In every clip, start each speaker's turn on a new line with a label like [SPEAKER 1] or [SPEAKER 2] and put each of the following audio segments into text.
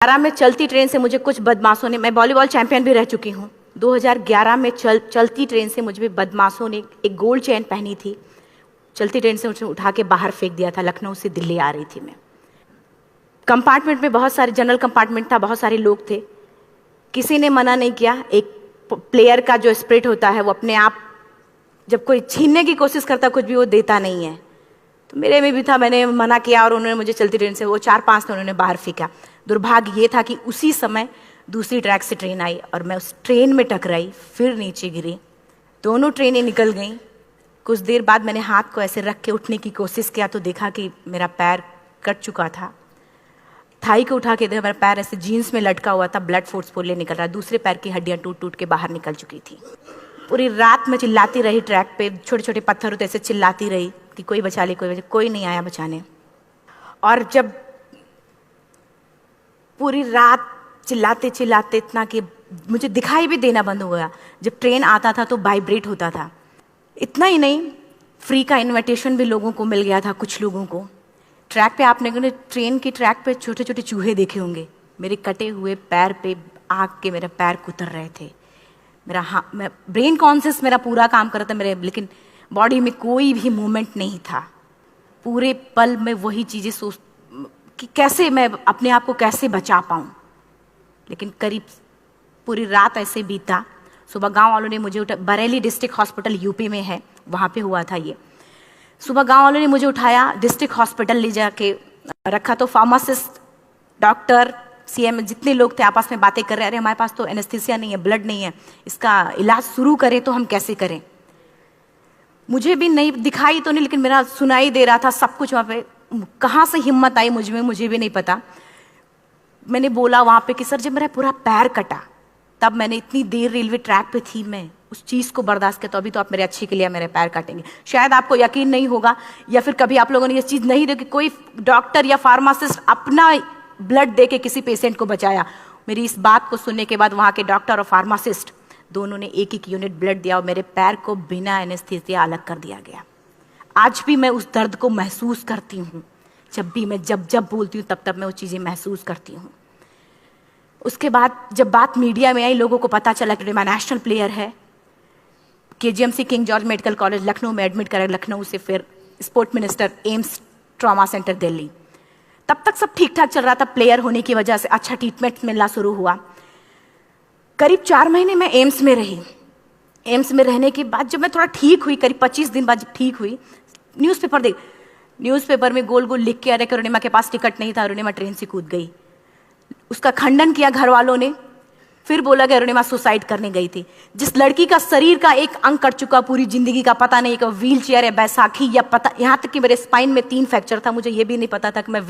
[SPEAKER 1] 2011 में चलती ट्रेन से मुझे कुछ बदमाशों ने, मैं वॉलीबॉल चैंपियन भी रह चुकी हूँ, 2011 में चलती ट्रेन से मुझे बदमाशों ने एक गोल्ड चेन पहनी थी, चलती ट्रेन से मुझे उठा के बाहर फेंक दिया था। लखनऊ से दिल्ली आ रही थी मैं। कंपार्टमेंट में बहुत सारे, जनरल कंपार्टमेंट था, बहुत सारे लोग थे, किसी ने मना नहीं किया। एक प्लेयर का जो स्पिरिट होता है वो अपने आप, जब कोई छीनने की कोशिश करता कुछ भी, वो देता नहीं है। तो मेरे में भी था, मैंने मना किया और उन्होंने मुझे चलती ट्रेन से, वो 4-5 थे, उन्होंने बाहर फेंका। दुर्भाग्य ये था कि उसी समय दूसरी ट्रैक से ट्रेन आई और मैं उस ट्रेन में टकराई, फिर नीचे गिरी, दोनों ट्रेनें निकल गईं। कुछ देर बाद मैंने हाथ को ऐसे रख के उठने की कोशिश किया तो देखा कि मेरा पैर कट चुका था। थाई को उठा के देखा, मेरा पैर ऐसे जीन्स में लटका हुआ था, ब्लड फोर्सफुली निकल रहा, दूसरे पैर की हड्डियां टूट टूट के बाहर निकल चुकी थी। पूरी रात मैं चिल्लाती रही ट्रैक पे, छोटे छोटे पत्थर होते ऐसे चिल्लाती रही कि कोई बचा ले, कोई नहीं आया बचाने। और जब पूरी रात चिल्लाते चिल्लाते इतना कि मुझे दिखाई भी देना बंद हो गया, जब ट्रेन आता था तो वाइब्रेट होता था। इतना ही नहीं, फ्री का इन्विटेशन भी लोगों को मिल गया था, कुछ लोगों को। ट्रैक पे आपने ट्रेन की ट्रैक पे छोटे छोटे चूहे देखे होंगे, मेरे कटे हुए पैर पे आग के मेरे पैर कुतर रहे थे। मैं ब्रेन कॉन्शियस मेरा पूरा काम कर रहा था मेरे, लेकिन बॉडी में कोई भी मूवमेंट नहीं था। पूरे पल में वही चीज़ें सोच कि कैसे मैं अपने आप को कैसे बचा पाऊँ। लेकिन करीब पूरी रात ऐसे बीता। सुबह गांव वालों ने मुझे बरेली डिस्ट्रिक्ट हॉस्पिटल यूपी में है, वहाँ पे हुआ था ये। सुबह गांव वालों ने मुझे उठाया, डिस्ट्रिक्ट हॉस्पिटल ले जाके रखा। तो फार्मासिस्ट, डॉक्टर, सीएम, जितने लोग थे आपस में बातें कर रहे, अरे हमारे पास तो एनेस्थीसिया नहीं है, ब्लड नहीं है, इसका इलाज शुरू करें तो हम कैसे करें। मुझे भी नहीं दिखाई तो नहीं, लेकिन मेरा सुनाई दे रहा था सब कुछ वहाँ पे। कहाँ से हिम्मत आई मुझ में, मुझे भी नहीं पता। मैंने बोला वहाँ पे कि सर जब मेरा पूरा पैर कटा, तब मैंने इतनी देर रेलवे ट्रैक पे थी, मैं उस चीज़ को बर्दाश्त किया, तो अभी तो आप मेरे अच्छे के लिए मेरे पैर काटेंगे। शायद आपको यकीन नहीं होगा, या फिर कभी आप लोगों ने ये चीज़ नहीं देखी, कोई डॉक्टर या फार्मासिस्ट अपना ब्लड दे के किसी पेशेंट को बचाया। मेरी इस बात को सुनने के बाद वहाँ के डॉक्टर और फार्मासिस्ट दोनों ने एक एक यूनिट ब्लड दिया और मेरे पैर को बिना एनेस्थीसिया अलग कर दिया गया। आज भी मैं उस दर्द को महसूस करती हूँ। जब भी मैं जब बोलती हूँ तब मैं वो चीज़ें महसूस करती हूँ। उसके बाद जब बात मीडिया में आई, लोगों को पता चला कि मैं नेशनल प्लेयर है, KGMC king George medical college Lucknow में एडमिट करा, लखनऊ से फिर sport minister, AIIMS trauma centre Delhi. तब तक सब ठीक ठाक चल रहा था, प्लेयर होने की वजह से अच्छा ट्रीटमेंट मिलना शुरू हुआ। करीब 4 महीने मैं एम्स में रही। एम्स में रहने के बाद जब मैं थोड़ा ठीक हुई, करीब 25 दिन बाद जब ठीक हुई, न्यूज़पेपर में गोल गोल लिख के आ रहे कि अरुणिमा के पास टिकट नहीं था, अरुणिमा ट्रेन से कूद गई। उसका खंडन किया घर वालों ने, फिर बोला कि अरुणिमा सुसाइड करने गई थी। जिस लड़की का शरीर का एक अंग कट चुका, पूरी जिंदगी का पता नहीं कि व्हील चेयर है, बैसाखी या पता, यहाँ तक कि मेरे स्पाइन में 3 फ्रैक्चर था, मुझे ये भी नहीं पता था कि मैं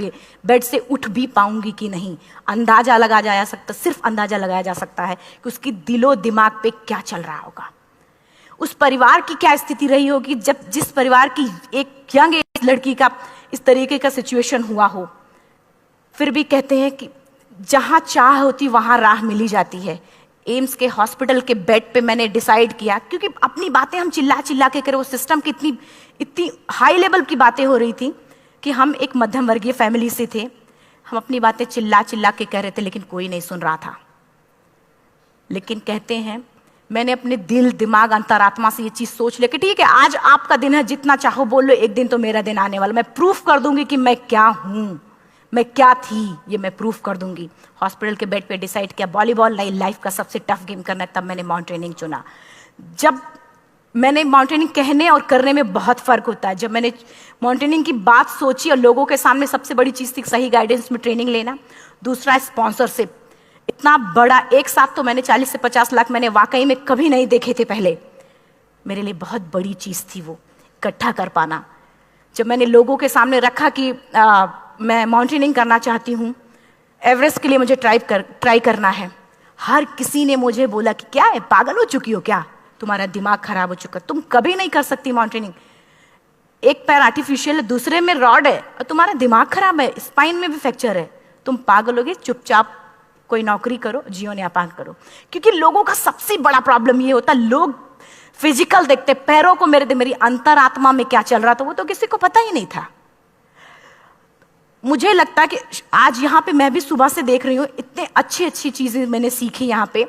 [SPEAKER 1] बेड से उठ भी पाऊंगी कि नहीं। अंदाजा लगाया जा सकता, सिर्फ अंदाजा लगाया जा सकता है कि उसकी दिलो दिमाग पे क्या चल रहा होगा, उस परिवार की क्या स्थिति रही होगी जब जिस परिवार की एक यंग एज लड़की का इस तरीके का सिचुएशन हुआ हो। फिर भी कहते हैं कि जहाँ चाह होती वहाँ राह मिली जाती है। एम्स के हॉस्पिटल के बेड पे मैंने डिसाइड किया, क्योंकि अपनी बातें हम चिल्ला चिल्ला के करें, वो सिस्टम की इतनी हाई लेवल की बातें हो रही थी कि हम एक मध्यम वर्गीय फैमिली से थे, हम अपनी बातें चिल्ला चिल्ला के कह रहे थे, लेकिन कोई नहीं सुन रहा था। लेकिन कहते हैं मैंने अपने दिल, दिमाग, अंतरात्मा से ये चीज़ सोच लिया कि ठीक है, आज आपका दिन है, जितना चाहो बोल लो, एक दिन तो मेरा दिन आने वाला, मैं प्रूफ कर दूंगी कि मैं क्या हूँ, मैं क्या थी, ये मैं प्रूफ कर दूंगी। हॉस्पिटल के बेड पे डिसाइड किया वॉलीबॉल नहीं, लाइफ का सबसे टफ गेम करना है, तब मैंने माउंटेनिंग चुना। जब मैंने माउंटेनिंग कहने और करने में बहुत फ़र्क होता है। जब मैंने माउंटेनिंग की बात सोची और लोगों के सामने, सबसे बड़ी चीज़ थी सही गाइडेंस में ट्रेनिंग लेना, दूसरा स्पॉन्सरशिप। इतना बड़ा एक साथ तो मैंने 40 से 50 लाख मैंने वाकई में कभी नहीं देखे थे पहले। मेरे लिए बहुत बड़ी चीज़ थी वो इकट्ठा कर पाना। जब मैंने लोगों के सामने रखा कि मैं माउंटेनिंग करना चाहती हूँ, एवरेस्ट के लिए मुझे ट्राई करना है, हर किसी ने मुझे बोला कि क्या है, पागल हो चुकी हो क्या, तुम्हारा दिमाग खराब हो चुका, तुम कभी नहीं कर सकती माउंटेनिंग। एक पैर आर्टिफिशियल है, दूसरे में रॉड है, और तुम्हारा दिमाग खराब है, स्पाइन में भी फ्रैक्चर है, तुम पागल होगे, चुपचाप कोई नौकरी करो, जीवन यापन करो। क्योंकि लोगों का सबसे बड़ा प्रॉब्लम ये होता है, लोग फिजिकल देखते, पैरों को मेरी अंतरात्मा में क्या चल रहा था वो तो किसी को पता ही नहीं था। मुझे लगता है कि आज यहाँ पे मैं भी सुबह से देख रही हूँ, इतने अच्छी अच्छी चीज़ें मैंने सीखी यहाँ पे।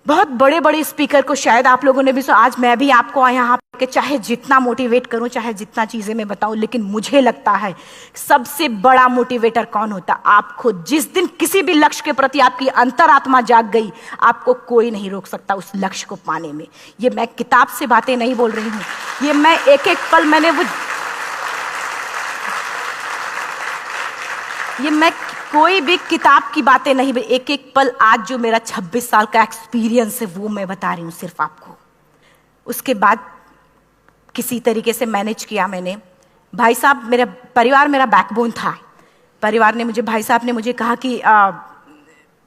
[SPEAKER 1] बहुत बड़े बड़े स्पीकर को शायद आप लोगों ने भी सुना। आज मैं भी आपको यहाँ पे चाहे जितना मोटिवेट करूं, चाहे जितना चीज़ें मैं बताऊं, लेकिन मुझे लगता है सबसे बड़ा मोटिवेटर कौन होता? आप खुद। जिस दिन किसी भी लक्ष्य के प्रति आपकी अंतरात्मा जाग गई, आपको कोई नहीं रोक सकता उस लक्ष्य को पाने में। ये मैं किताब से बातें नहीं बोल रही हूँ, ये मैं एक एक पल मैंने मैं कोई भी किताब की बातें नहीं, एक एक पल आज जो मेरा 26 साल का एक्सपीरियंस है वो मैं बता रही हूँ सिर्फ आपको। उसके बाद किसी तरीके से मैनेज किया मैंने। भाई साहब, मेरा परिवार मेरा बैकबोन था। परिवार ने मुझे, भाई साहब ने मुझे कहा कि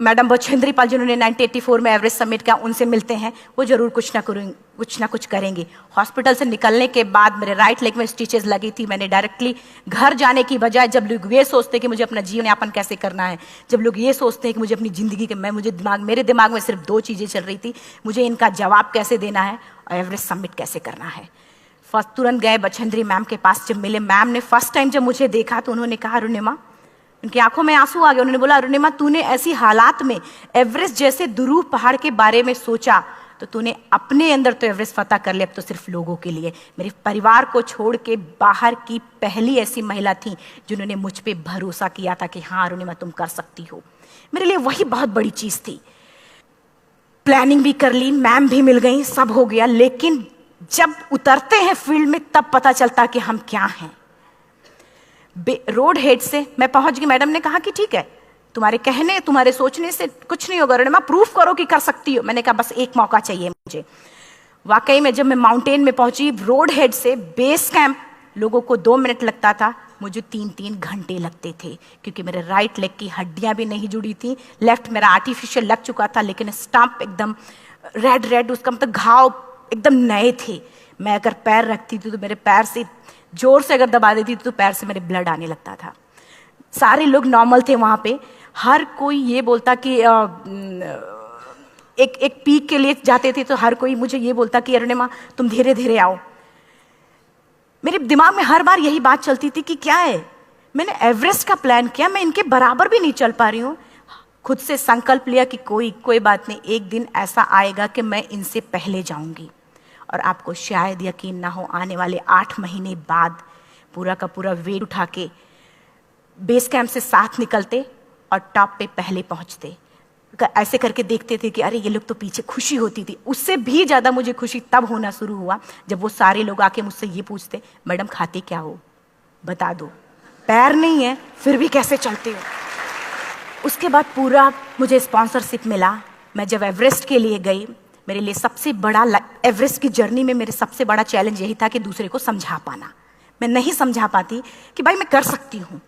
[SPEAKER 1] मैडम बछेंद्री पाल जिन्होंने 1984 में एवरेस्ट समिट किया, उनसे मिलते हैं, वो जरूर कुछ ना कुछ करेंगे। हॉस्पिटल से निकलने के बाद मेरे राइट लेग में स्टिचेस लगी थी। मैंने डायरेक्टली घर जाने की बजाय, जब लोग ये सोचते कि मुझे अपना जीवन यापन कैसे करना है, जब लोग ये सोचते हैं कि मुझे अपनी ज़िंदगी के, मेरे दिमाग में सिर्फ 2 चीज़ें चल रही थी, मुझे इनका जवाब कैसे देना है और एवरेस्ट समिट कैसे करना है। फर्स्ट तुरंत गए बछेंद्री मैम के पास। जब मिले, मैम ने फर्स्ट टाइम जब मुझे देखा तो उन्होंने कहा, अरुणिमा, उनकी आंखों में आंसू आ गए। उन्होंने बोला, अरुणिमा, तूने ऐसी हालात में एवरेस्ट जैसे दुरूह पहाड़ के बारे में सोचा तो तूने अपने अंदर तो एवरेस्ट फतह कर लिया, अब तो सिर्फ लोगों के लिए। मेरे परिवार को छोड़ के बाहर की पहली ऐसी महिला थी जिन्होंने मुझ पे भरोसा किया था कि हाँ अरुणिमा, तुम कर सकती हो। मेरे लिए वही बहुत बड़ी चीज थी। प्लानिंग भी कर ली, मैम भी मिल गई, सब हो गया। लेकिन जब उतरते हैं फील्ड में तब पता चलता कि हम क्या हैं। रोड हेड से मैं पहुंच गई। मैडम ने कहा कि ठीक है, तुम्हारे कहने, तुम्हारे सोचने से कुछ नहीं होगा अरुणिमा, प्रूफ करो कि कर सकती हो। मैंने कहा बस एक मौका चाहिए मुझे। वाकई में जब मैं माउंटेन में पहुंची, रोड हेड से बेस कैंप लोगों को 2 मिनट लगता था, मुझे 3-3 घंटे लगते थे, क्योंकि मेरे राइट लेग की हड्डियां भी नहीं जुड़ी थी। लेफ्ट मेरा आर्टिफिशियल लग चुका था, लेकिन स्टंप एकदम रेड, उसका मतलब घाव एकदम नए थे। मैं अगर पैर रखती थी तो मेरे पैर से जोर से अगर दबा देती थी तो पैर से मेरे ब्लड आने लगता था। सारे लोग नॉर्मल थे वहाँ पे। हर कोई ये बोलता कि एक पीक के लिए जाते थे तो हर कोई मुझे ये बोलता कि अरुणिमा, तुम धीरे धीरे आओ। मेरे दिमाग में हर बार यही बात चलती थी कि क्या है, मैंने एवरेस्ट का प्लान किया, मैं इनके बराबर भी नहीं चल पा रही हूँ। खुद से संकल्प लिया कि कोई बात नहीं, एक दिन ऐसा आएगा कि मैं इनसे पहले जाऊंगी। और आपको शायद यकीन ना हो, आने वाले 8 महीने बाद पूरा का पूरा वेट उठा के बेस कैंप से साथ निकलते और टॉप पे पहले पहुंचते। ऐसे करके देखते थे कि अरे ये लोग तो पीछे। खुशी होती थी। उससे भी ज़्यादा मुझे खुशी तब होना शुरू हुआ जब वो सारे लोग आके मुझसे ये पूछते, मैडम खाते क्या हो, बता दो। पैर नहीं है फिर भी कैसे चलते हो। उसके बाद पूरा मुझे स्पॉन्सरशिप मिला। मैं जब एवरेस्ट के लिए गई, मेरे लिए सबसे बड़ा, एवरेस्ट की जर्नी में मेरे सबसे बड़ा चैलेंज यही था कि दूसरे को समझा पाना। मैं नहीं समझा पाती कि भाई मैं कर सकती हूँ।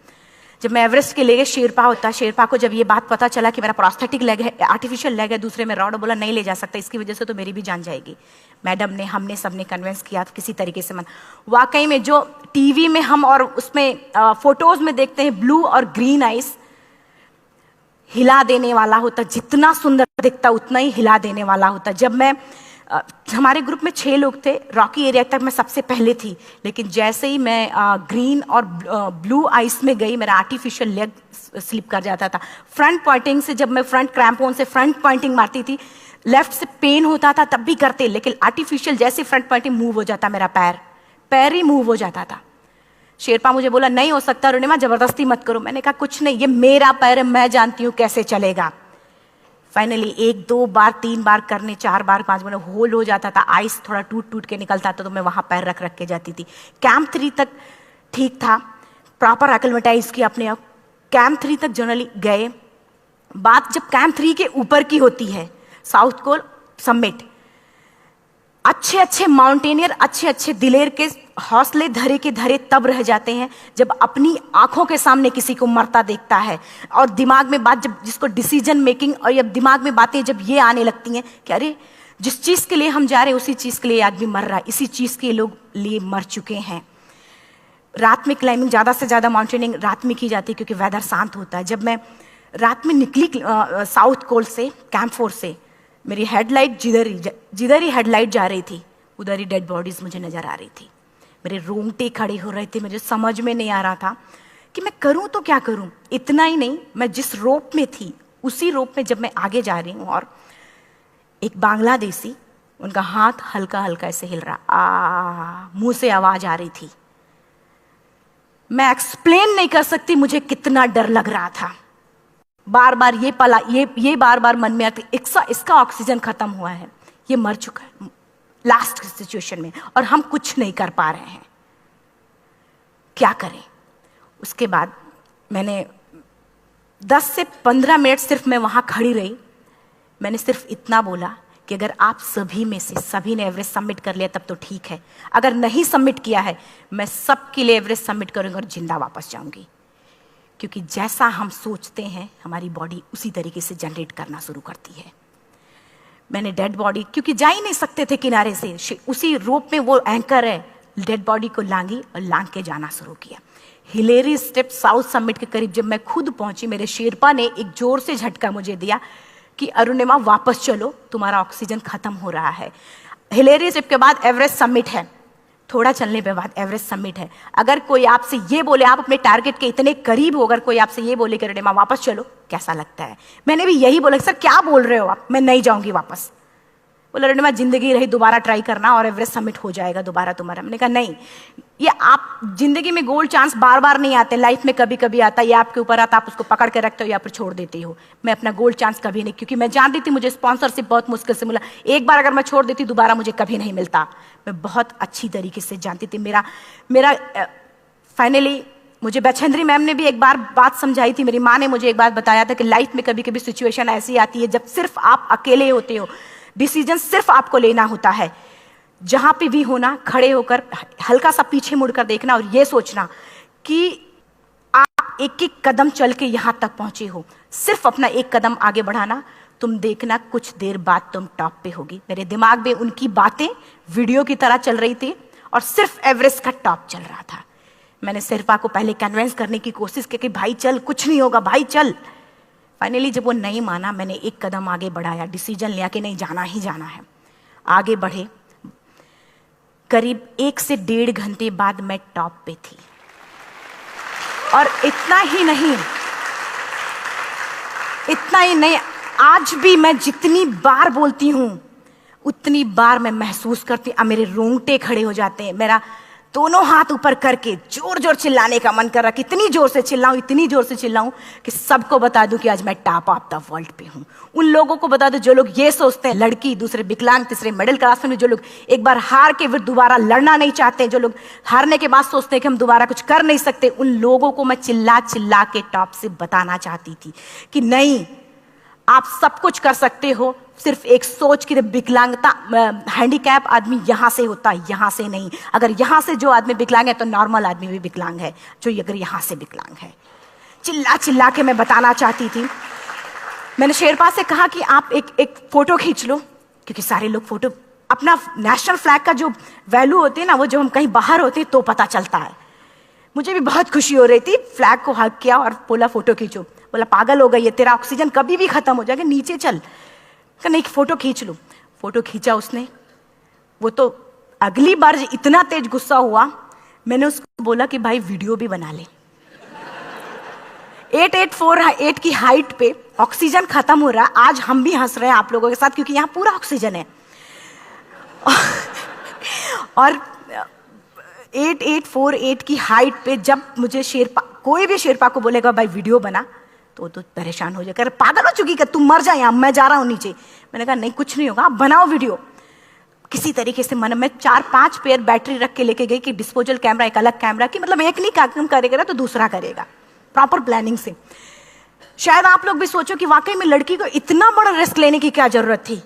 [SPEAKER 1] जब मैं एवरेस्ट के लिए, शेरपा होता, शेरपा को जब ये बात पता चला कि मेरा प्रोस्थेटिक लेग है, आर्टिफिशियल लेग है दूसरे में रॉड, बोला नहीं ले जा सकता, इसकी वजह से तो मेरी भी जान जाएगी। मैडम ने, हमने सबने कन्विंस किया किसी तरीके से। मन वाकई में जो टीवी में हम और उसमें फोटोज में देखते हैं, ब्लू और ग्रीन आइस, हिला देने वाला होता। जितना सुंदर दिखता उतना ही हिला देने वाला होता। जब मैं, हमारे ग्रुप में 6 लोग थे, रॉकी एरिया तक मैं सबसे पहले थी, लेकिन जैसे ही मैं ग्रीन और ब्लू आइस में गई, मेरा आर्टिफिशियल लेग स्लिप कर जाता था। फ्रंट पॉइंटिंग से, जब मैं फ्रंट क्रैम्पोन से फ्रंट पॉइंटिंग मारती थी, लेफ्ट से पेन होता था तब भी करते, लेकिन आर्टिफिशियल जैसे फ्रंट पॉइंटिंग मूव हो जाता, मेरा पैर ही मूव हो जाता था। शेरपा मुझे बोला नहीं हो सकता अरुणिमा, जबरदस्ती मत करो। मैंने कहा कुछ नहीं, ये मेरा पैर है, मैं जानती हूँ कैसे चलेगा। फाइनली 1, 2 बार, 3 बार करने, 4 बार, 5 बार होल हो जाता था। आइस थोड़ा टूट के निकलता था तो मैं वहाँ पैर रख के जाती थी। कैंप 3 तक ठीक था, प्रॉपर एक्लेमेटाइज किया अपने आप। कैंप 3 तक जनरली गए। बात जब कैंप 3 के ऊपर की होती है, साउथ कोल समिट, अच्छे माउंटेनियर, अच्छे दिलेर के हौसले धरे के धरे तब रह जाते हैं जब अपनी आंखों के सामने किसी को मरता देखता है, और दिमाग में बात, जब जिसको डिसीजन मेकिंग, और जब दिमाग में बातें जब ये आने लगती हैं कि अरे जिस चीज़ के लिए हम जा रहे हैं उसी चीज़ के लिए आदमी मर रहा है, इसी चीज़ के लोग लिए मर चुके हैं। रात में क्लाइंबिंग, ज़्यादा से ज़्यादा माउंटेनिंग रात में की जाती है क्योंकि वेदर शांत होता है। जब मैं रात में निकली साउथ कोल से, कैंप 4 से, मेरी हेडलाइट जिधर ही हेडलाइट जा रही थी उधर ही डेड बॉडीज मुझे नजर आ रही थी। मेरे रोंगटे खड़े हो रहे थे। मुझे समझ में नहीं आ रहा था कि मैं करूं तो क्या करूं। इतना ही नहीं, मैं जिस रोप में थी उसी रोप में जब मैं आगे जा रही हूँ और एक बांग्लादेशी, उनका हाथ हल्का हल्का ऐसे हिल रहा, मुंह से आवाज आ रही थी। मैं एक्सप्लेन नहीं कर सकती मुझे कितना डर लग रहा था। बार बार ये बार बार मन में आती, इसका ऑक्सीजन खत्म हुआ है, ये मर चुका है लास्ट सिचुएशन में, और हम कुछ नहीं कर पा रहे हैं, क्या करें। उसके बाद मैंने 10 से 15 मिनट सिर्फ मैं वहां खड़ी रही। मैंने सिर्फ इतना बोला कि अगर आप सभी में से सभी ने एवरेस्ट सबमिट कर लिया तब तो ठीक है, अगर नहीं सबमिट किया है मैं सबके लिए एवरेस्ट सबमिट करूंगी और जिंदा वापस जाऊंगी। क्योंकि जैसा हम सोचते हैं हमारी बॉडी उसी तरीके से जनरेट करना शुरू करती है। मैंने डेड बॉडी, क्योंकि जा ही नहीं सकते थे किनारे से, उसी रोप में वो एंकर है, डेड बॉडी को लांगी और लांग के जाना शुरू किया। हिलेरी स्टेप साउथ समिट के करीब जब मैं खुद पहुंची, मेरे शेरपा ने एक जोर से झटका मुझे दिया कि अरुणिमा वापस चलो, तुम्हारा ऑक्सीजन खत्म हो रहा है। हिलेरी स्टेप के बाद एवरेस्ट समिट है, थोड़ा चलने पे बाद एवरेस्ट समिट है। अगर कोई आपसे ये बोले, आप अपने टारगेट के इतने करीब हो, अगर कोई आपसे ये बोले कि अरुणिमा वापस चलो, कैसा लगता है? मैंने भी यही बोला, सर क्या बोल रहे हो आप, मैं नहीं जाऊंगी वापस। बोला अरुणिमा जिंदगी रही, दोबारा ट्राई करना और एवरेस्ट समिट हो जाएगा दोबारा तुम्हारा। मैंने कहा नहीं, ये आप जिंदगी में गोल्ड चांस बार बार नहीं आते, लाइफ में कभी कभी आता है, ये आपके ऊपर आता, आप उसको पकड़ के रखते हो या फिर छोड़ देते हो। मैं अपना गोल्ड चांस कभी नहीं, क्योंकि मैं जानती थी मुझे स्पॉन्सरशिप बहुत मुश्किल से मिला, एक बार अगर मैं छोड़ देती दोबारा मुझे कभी नहीं मिलता। मैं बहुत अच्छी तरीके से जानती थी। मेरा फाइनली मुझे बछेंद्री मैम ने भी एक बार बात समझाई थी, मेरी माँ ने मुझे एक बात बताया था कि लाइफ में कभी कभी सिचुएशन ऐसी आती है जब सिर्फ आप अकेले होते हो, डिसीजन सिर्फ आपको लेना होता है। जहां पे भी होना, खड़े होकर हल्का सा पीछे मुड़कर देखना और ये सोचना कि आप एक एक कदम चल के यहां तक पहुंचे हो, सिर्फ अपना एक कदम आगे बढ़ाना, तुम देखना कुछ देर बाद तुम टॉप पे होगी। मेरे दिमाग में उनकी बातें वीडियो की तरह चल रही थी और सिर्फ एवरेस्ट का टॉप चल रहा था। मैंने शेरपा को पहले कन्विंस करने की कोशिश की कि भाई चल, कुछ नहीं होगा भाई चल। फाइनली जब वो नहीं माना, मैंने एक कदम आगे बढ़ाया, डिसीजन लिया कि नहीं जाना ही जाना है। आगे बढ़े, करीब 1 से 1.5 घंटे बाद मैं टॉप पे थी। और इतना ही नहीं, आज भी मैं जितनी बार बोलती हूं उतनी बार मैं महसूस करती हूं, मेरे रोंगटे खड़े हो जाते हैं, मेरा दोनों हाथ ऊपर करके जोर जोर चिल्लाने का मन कर रहा, कितनी जोर से चिल्लाऊं कि सबको बता दूं कि आज मैं टॉप ऑफ द वर्ल्ड पे हूं। उन लोगों को बता दूं जो लोग ये सोचते हैं, लड़की, दूसरे विकलांग, तीसरे मिडिल क्लास में, जो लोग एक बार हार के फिर दोबारा लड़ना नहीं चाहते, जो लोग हारने के बाद सोचते हैं कि हम दोबारा कुछ कर नहीं सकते, उन लोगों को मैं चिल्ला चिल्ला के टॉप से बताना चाहती थी कि नहीं, आप सब कुछ कर सकते हो। सिर्फ एक सोच की विकलांगता, हैंडीकैप आदमी यहां से होता है, यहां से नहीं। अगर यहां से जो आदमी विकलांग है तो नॉर्मल आदमी भी विकलांग है, जो अगर यहां से विकलांग है। चिल्ला चिल्ला के मैं बताना चाहती थी। मैंने शेरपा से कहा कि आप एक फोटो खींच लो, क्योंकि सारे लोग फोटो, अपना नेशनल फ्लैग का जो वैल्यू होती है ना, वो जो हम कहीं बाहर होते हैं तो पता चलता है। मुझे भी बहुत खुशी हो रही थी, फ्लैग को हग किया और बोला फोटो खींचो। बोला पागल हो गई है, तेरा ऑक्सीजन कभी भी खत्म हो जाएगा, नीचे चल। नहीं, फोटो खींच लो। फोटो खींचा उसने। वो तो अगली बार इतना तेज गुस्सा हुआ, मैंने उसको बोला कि भाई वीडियो भी बना ले। 8848 की हाइट पे ऑक्सीजन खत्म हो रहा है, आज हम भी हंस रहे हैं आप लोगों के साथ क्योंकि यहाँ पूरा ऑक्सीजन है। और 8848 की हाइट पे जब मुझे शेरपा, कोई भी शेरपा को बोलेगा भाई वीडियो बना, तो परेशान हो जाएगा, पागल हो चुकी, क्या तुम मर जाए, यहाँ मैं जा रहा हूं नीचे। मैंने कहा नहीं, कुछ नहीं होगा, आप बनाओ वीडियो। किसी तरीके से मन में 4-5 पेयर बैटरी रख के लेके गई कि डिस्पोजल कैमरा, एक अलग कैमरा, कि मतलब एक नहीं काम करेगा तो दूसरा करेगा, प्रॉपर प्लानिंग से। शायद आप लोग भी सोचो कि वाकई में लड़की को इतना बड़ा रिस्क लेने की क्या जरूरत थी,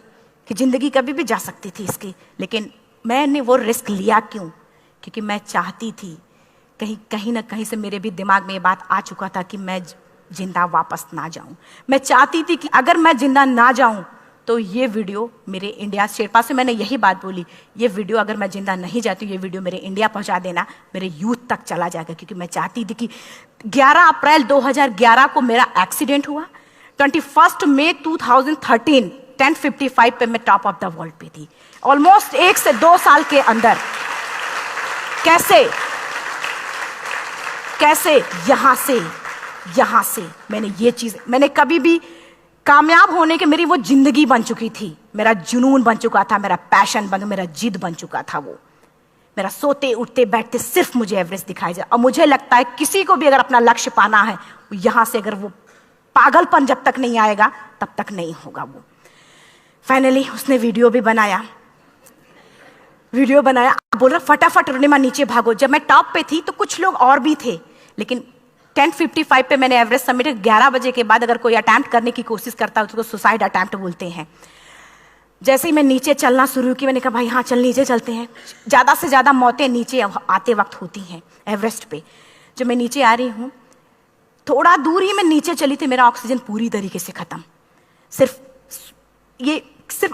[SPEAKER 1] कि जिंदगी कभी भी जा सकती थी इसकी। लेकिन मैंने वो रिस्क लिया क्यों? क्योंकि मैं चाहती थी, कहीं ना कहीं से मेरे भी दिमाग में ये बात आ चुका था कि मैं जिंदा वापस ना जाऊं। मैं चाहती थी कि अगर मैं जिंदा ना जाऊं तो ये वीडियो मेरे इंडिया, शेरपा से मैंने यही बात बोली, ये वीडियो अगर मैं जिंदा नहीं जाती, ये वीडियो मेरे इंडिया पहुंचा देना, मेरे यूथ तक चला जाएगा। क्योंकि मैं चाहती थी कि 11 अप्रैल 2011 को मेरा एक्सीडेंट हुआ, 21 मई 2013 10:55 पे मैं टॉप ऑफ द वर्ल्ड पे थी। ऑलमोस्ट 1 से 2 साल के अंदर कैसे यहां से मैंने ये चीज, मैंने कभी भी कामयाब होने के मेरी वो जिंदगी बन चुकी थी, मेरा जुनून बन चुका था, मेरा पैशन मेरा जिद बन चुका था। वो मेरा सोते उठते बैठते सिर्फ मुझे एवरेस्ट दिखाई जाए। और मुझे लगता है किसी को भी अगर अपना लक्ष्य पाना है, यहां से अगर वो पागलपन जब तक नहीं आएगा तब तक नहीं होगा। वो फाइनली उसने वीडियो बनाया, बोल रहा फटाफट अरुणिमा नीचे भागो। जब मैं टॉप पे थी तो कुछ लोग और भी थे, लेकिन 10:55 पे मैंने एवरेस्ट समिट 11 बजे के बाद अगर कोई अटेम्प्ट करने की कोशिश करता है उसको सुसाइड अटेम्प्ट बोलते हैं। जैसे ही मैं नीचे चलना शुरू की, मैंने कहा भाई हाँ चल नीचे चलते हैं। ज़्यादा से ज़्यादा मौतें नीचे आते वक्त होती हैं एवरेस्ट पे। जब मैं नीचे आ रही हूँ, थोड़ा दूर ही मैं नीचे चली थी, मेरा ऑक्सीजन पूरी तरीके से खत्म। सिर्फ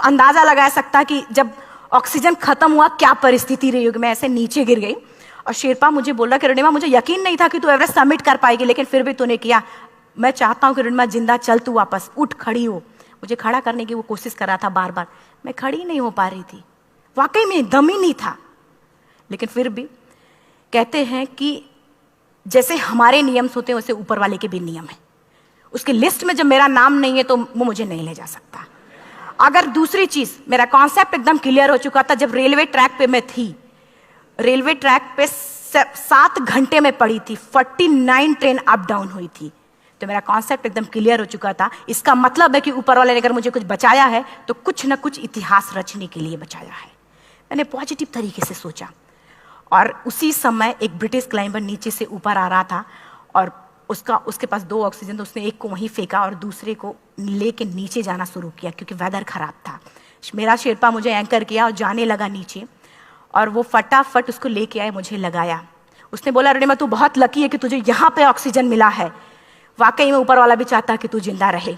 [SPEAKER 1] अंदाजा लगा सकता कि जब ऑक्सीजन खत्म हुआ क्या परिस्थिति रही होगी। मैं ऐसे नीचे गिर गई और शेरपा मुझे बोला कि अरुणिमा मुझे यकीन नहीं था कि तू एवरेस्ट सबमिट कर पाएगी, लेकिन फिर भी तूने किया। मैं चाहता हूँ कि अरुणिमा जिंदा चल, तू वापस उठ, खड़ी हो। मुझे खड़ा करने की वो कोशिश कर रहा था बार बार, मैं खड़ी नहीं हो पा रही थी, वाकई में दम ही नहीं था। लेकिन फिर भी कहते हैं कि जैसे हमारे नियम होते हैं वैसे ऊपर वाले के भी नियम है। उसकी लिस्ट में जब मेरा नाम नहीं है तो वो मुझे नहीं ले जा सकता। अगर दूसरी चीज, मेरा कॉन्सेप्ट एकदम क्लियर हो चुका था। जब रेलवे ट्रैक पे मैं थी, रेलवे ट्रैक पे 7 घंटे में पड़ी थी, 49 ट्रेन अप डाउन हुई थी, तो मेरा कॉन्सेप्ट एकदम क्लियर हो चुका था। इसका मतलब है कि ऊपर वाले ने अगर मुझे कुछ बचाया है तो कुछ ना कुछ इतिहास रचने के लिए बचाया है। मैंने पॉजिटिव तरीके से सोचा। और उसी समय एक ब्रिटिश क्लाइंबर नीचे से ऊपर आ रहा था और उसके पास 2 ऑक्सीजन, तो उसने एक को वहीं फेंका और दूसरे को लेके नीचे जाना शुरू किया क्योंकि वेदर खराब था। मेरा शेरपा मुझे एंकर किया और जाने लगा नीचे, और वो फटाफट उसको लेके आए, मुझे लगाया। उसने बोला अरुणिमा तू बहुत लकी है कि तुझे यहाँ पे ऑक्सीजन मिला है। वाकई में ऊपर वाला भी चाहता है कि तू जिंदा रहे।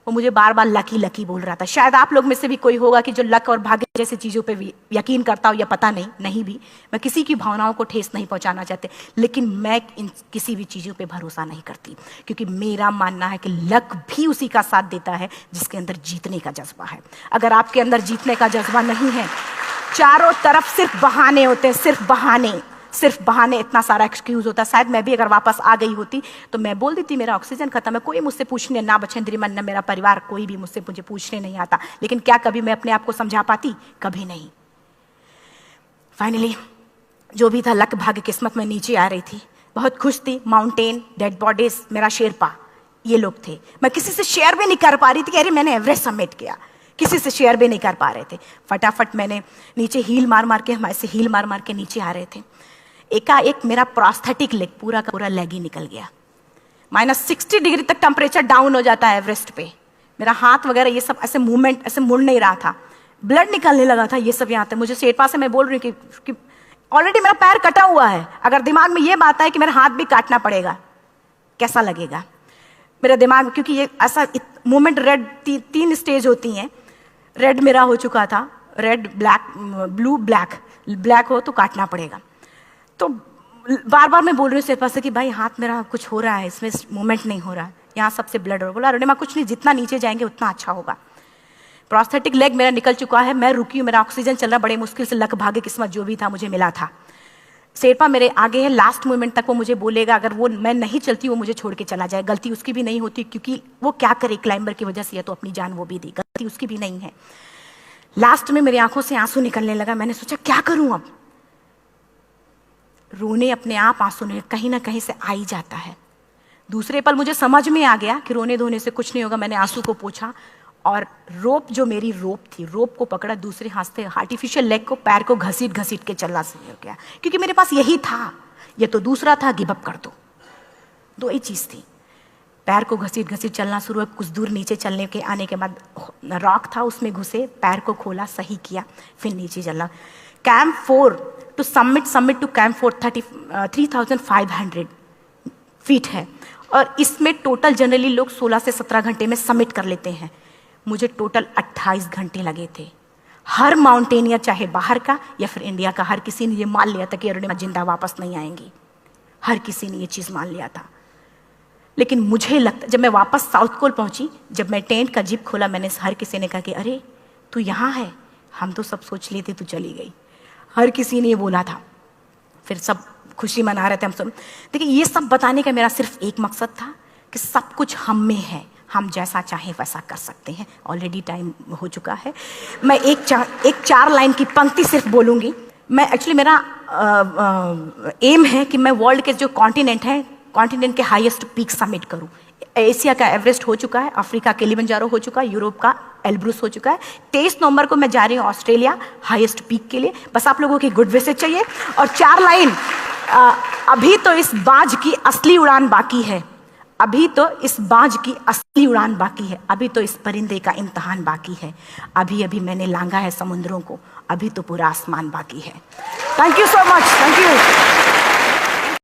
[SPEAKER 1] वो मुझे बार बार लकी लकी बोल रहा था। शायद आप लोग में से भी कोई होगा कि जो लक और भाग्य जैसी चीज़ों पे भी यकीन करता हो, या पता नहीं भी। मैं किसी की भावनाओं को ठेस नहीं पहुंचाना चाहते, लेकिन मैं इन किसी भी चीज़ों पे भरोसा नहीं करती, क्योंकि मेरा मानना है कि लक भी उसी का साथ देता है जिसके अंदर जीतने का जज्बा है। अगर आपके अंदर जीतने का जज्बा नहीं है, चारों तरफ सिर्फ बहाने होते हैं, सिर्फ बहाने, इतना सारा एक्सक्यूज होता है। शायद मैं भी अगर वापस आ गई होती तो मैं बोल देती मेरा ऑक्सीजन खत्म है, कोई मुझसे पूछने ना बचेंद्री मन, न मेरा परिवार, कोई भी मुझे पूछने नहीं आता। लेकिन क्या कभी मैं अपने आप को समझा पाती? कभी नहीं। फाइनली जो भी था, लक भाग्य किस्मत में नीचे आ रही थी, बहुत खुश थी। माउंटेन, डेड बॉडीज, मेरा शेरपा, ये लोग थे। मैं किसी से शेयर भी नहीं कर पा रही थी कि अरे मैंने एवरेस्ट सबमिट किया, किसी से शेयर भी नहीं कर पा रहे थे। फटाफट मैंने नीचे हील मार मार के, हमारे से हील मार मार के नीचे आ रहे थे। एकाएक मेरा प्रोस्थेटिक लेग, पूरा का पूरा लेग ही निकल गया। -60 डिग्री तक टेम्परेचर डाउन हो जाता है एवरेस्ट पे। मेरा हाथ वगैरह ये सब ऐसे मूवमेंट, ऐसे मुड़ नहीं रहा था, ब्लड निकलने लगा था, ये सब यहाँ तक। मुझे शेरपा से मैं बोल रही हूँ कि ऑलरेडी मेरा पैर कटा हुआ है, अगर दिमाग में ये बात है कि मेरा हाथ भी काटना पड़ेगा, कैसा लगेगा मेरा दिमाग। क्योंकि ये ऐसा मूवमेंट, रेड 3 स्टेज होती हैं। रेड मेरा हो चुका था, रेड, ब्लैक, ब्लू, ब्लैक हो तो काटना पड़ेगा। तो बार बार मैं बोल रही हूँ शेरपा से कि भाई हाथ मेरा कुछ हो रहा है, इसमें मूवमेंट नहीं हो रहा है, यहाँ सबसे ब्लड हो। बोला अरुणिमा कुछ नहीं, जितना नीचे जाएंगे उतना अच्छा होगा। प्रोस्थेटिक लेग मेरा निकल चुका है, मैं रुकी हूँ, मेरा ऑक्सीजन चल रहा, बड़े मुश्किल से लक भाग्य किस्मत जो भी था मुझे मिला था। शेरपा मेरे आगे है, लास्ट मोमेंट तक वो मुझे बोलेगा, अगर वो मैं नहीं चलती वो मुझे छोड़ के चला जाए। गलती उसकी भी नहीं होती, क्योंकि वो क्या करे, क्लाइंबर की वजह से या तो अपनी जान वो भी दी, गलती उसकी भी नहीं है। लास्ट में मेरी आंखों से आंसू निकलने लगा। मैंने सोचा क्या करूं अब, रोने अपने आप आंसू ने कहीं ना कहीं से आ ही जाता है। दूसरे पल मुझे समझ में आ गया कि रोने धोने से कुछ नहीं होगा। मैंने आंसू को पोंछा और रोप, जो मेरी रोप थी, रोप को पकड़ा, दूसरे हाथ से आर्टिफिशियल लेग को, पैर को घसीट घसीट के चलना शुरू हो गया, क्योंकि मेरे पास यही था। ये तो दूसरा था, गिव अप कर दो ही चीज थी। पैर को घसीट घसीट चलना शुरू हुआ। कुछ दूर नीचे चलने के आने के बाद रॉक था, उसमें घुसे, पैर को खोला, सही किया, फिर नीचे चला। Camp 4 to summit to camp 4 3500 feet है, और इसमें टोटल जनरली लोग 16 से 17 घंटे में सबमिट कर लेते हैं। मुझे टोटल 28 घंटे लगे थे। हर माउंटेनियर, चाहे बाहर का या फिर इंडिया का, हर किसी ने ये मान लिया था कि अरुणिमा जिंदा वापस नहीं आएंगी। हर किसी ने ये चीज मान लिया था। लेकिन मुझे लगता, जब मैं वापस साउथ पोल पहुंची, जब मैं टेंट का जिप खोला, मैंने हर किसी ने कहा कि अरे तू यहाँ है, हम तो सब सोच लिए थे तू चली गई। हर किसी ने ये बोला था। फिर सब खुशी मना रहे थे हम सब। देखिए, ये सब बताने का मेरा सिर्फ एक मकसद था कि सब कुछ हम में है, हम जैसा चाहें वैसा कर सकते हैं। ऑलरेडी टाइम हो चुका है। मैं एक 4 लाइन की पंक्ति सिर्फ बोलूँगी। मैं एक्चुअली मेरा एम है कि मैं वर्ल्ड के जो कॉन्टिनेंट हैं, कॉन्टिनेंट के हाईएस्ट पीक समिट करूँ। एशिया का एवरेस्ट हो चुका है, अफ्रीका किलिमंजारो हो चुका है, यूरोप का एल्ब्रुस हो चुका है। 23 नवंबर को मैं जा रही हूँ ऑस्ट्रेलिया हाईएस्ट पीक के लिए। बस आप लोगों की गुड विशेस चाहिए। और 4 लाइन, अभी तो इस बाज की असली उड़ान बाकी है, अभी तो इस बाज की असली उड़ान बाकी है, अभी तो इस परिंदे का इम्तिहान बाकी है, अभी अभी मैंने लांघा है समुद्रों को, अभी तो पूरा आसमान बाकी है। Thank you so much, thank you.